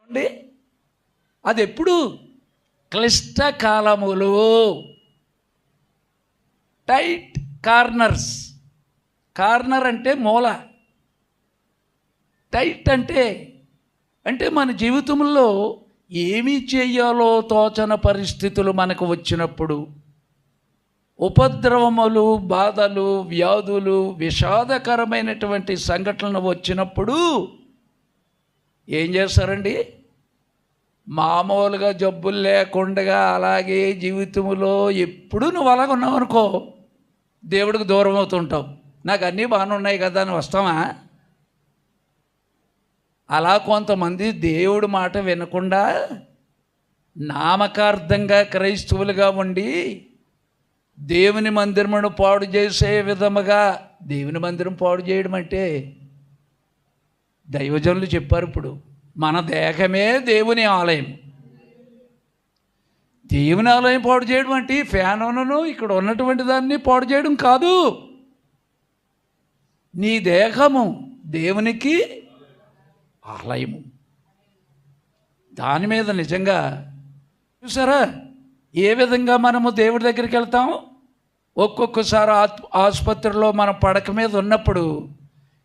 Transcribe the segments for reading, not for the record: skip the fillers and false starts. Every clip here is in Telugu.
అండి అది ఎప్పుడు క్లిష్టకాలములు, టైట్ కార్నర్స్. కార్నర్ అంటే మూల, టైట్ అంటే మన జీవితంలో ఏమి చేయాలో తోచన పరిస్థితులు మనకు వచ్చినప్పుడు, ఉపద్రవములు, బాధలు, వ్యాధులు, విషాదకరమైనటువంటి సంఘటనలు వచ్చినప్పుడు ఏం చేస్తారండి? మామూలుగా జబ్బులు లేకుండా అలాగే జీవితంలో ఎప్పుడు నువ్వు అలాగ ఉన్నావు అనుకో, దేవుడికి దూరం అవుతుంటావు. నాకు అన్నీ బాగానే ఉన్నాయి కదా అని వస్తామా? అలా కొంతమంది దేవుడి మాట వినకుండా నామకార్థంగా క్రైస్తవులుగా ఉండి దేవుని మందిరమును పాడు చేసే విధముగా, దేవుని మందిరం పాడు చేయడం అంటే దైవజనులు చెప్పారు, ఇప్పుడు మన దేహమే దేవుని ఆలయం. దేవుని ఆలయం పాడు చేయడం అంటే ఫ్యానును ఇక్కడ ఉన్నటువంటి దాన్ని పాడు చేయడం కాదు. నీ దేహము దేవునికి ఆలయము. దాని మీద నిజంగా చూసారా ఏ విధంగా మనము దేవుడి దగ్గరికి వెళ్తాం? ఒక్కొక్కసారి ఆసుపత్రిలో మన పడక మీద ఉన్నప్పుడు,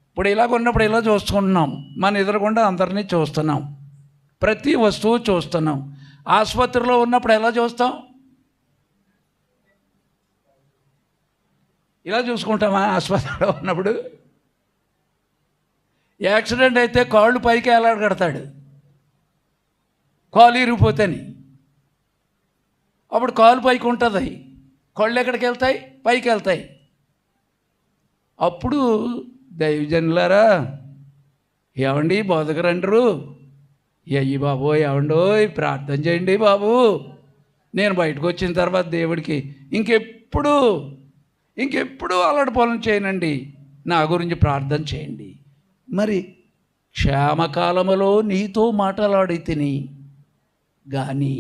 ఇప్పుడు ఇలాగ ఉన్నప్పుడు ఇలా చూసుకుంటున్నాం, మన ఎదురుగుండా అందరినీ చూస్తున్నాం, ప్రతి వస్తువు చూస్తున్నాం. ఆసుపత్రిలో ఉన్నప్పుడు ఎలా చూస్తాం? ఇలా చూసుకుంటామా? ఆసుపత్రిలో ఉన్నప్పుడు యాక్సిడెంట్ అయితే కాళ్ళు పైకి ఎలాడగడతాడు, కాలు ఇరిగిపోతేని. అప్పుడు కాలు పైకి ఉంటుంది, కాళ్ళు ఎక్కడికి వెళ్తాయి? పైకి వెళ్తాయి. అప్పుడు దైవజనులారా, ఏమండి బోధకరంటారు, అయ్యి బాబు ఏమండో ప్రార్థన చేయండి బాబు, నేను బయటకు వచ్చిన తర్వాత దేవుడికి ఇంకెప్పుడు అలాంటి పనులు చేయనండి, నా గురించి ప్రార్థన చేయండి. మరి క్షేమకాలములో నీతో మాట్లాడి తిని కానీ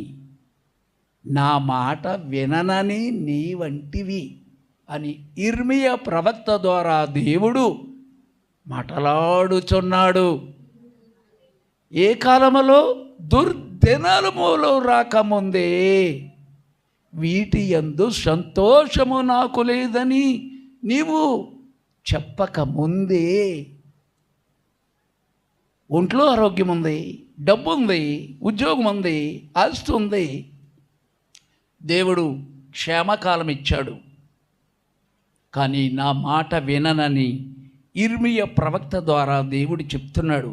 నా మాట విననని నీ వంటివి అని ఇర్మియా ప్రవక్త ద్వారా దేవుడు మాట్లాడుచున్నాడు. ఏ కాలములో? దుర్దినములు రాకముందే, వీటి యందు సంతోషము నాకు లేదని నీవు చెప్పకముందే. ఒంట్లో ఆరోగ్యం ఉంది, డబ్బు ఉంది, ఉద్యోగం ఉంది, ఆస్తి ఉంది, దేవుడు క్షేమకాలం ఇచ్చాడు. కానీ నా మాట విననని ఇర్మియా ప్రవక్త ద్వారా దేవుడు చెప్తున్నాడు.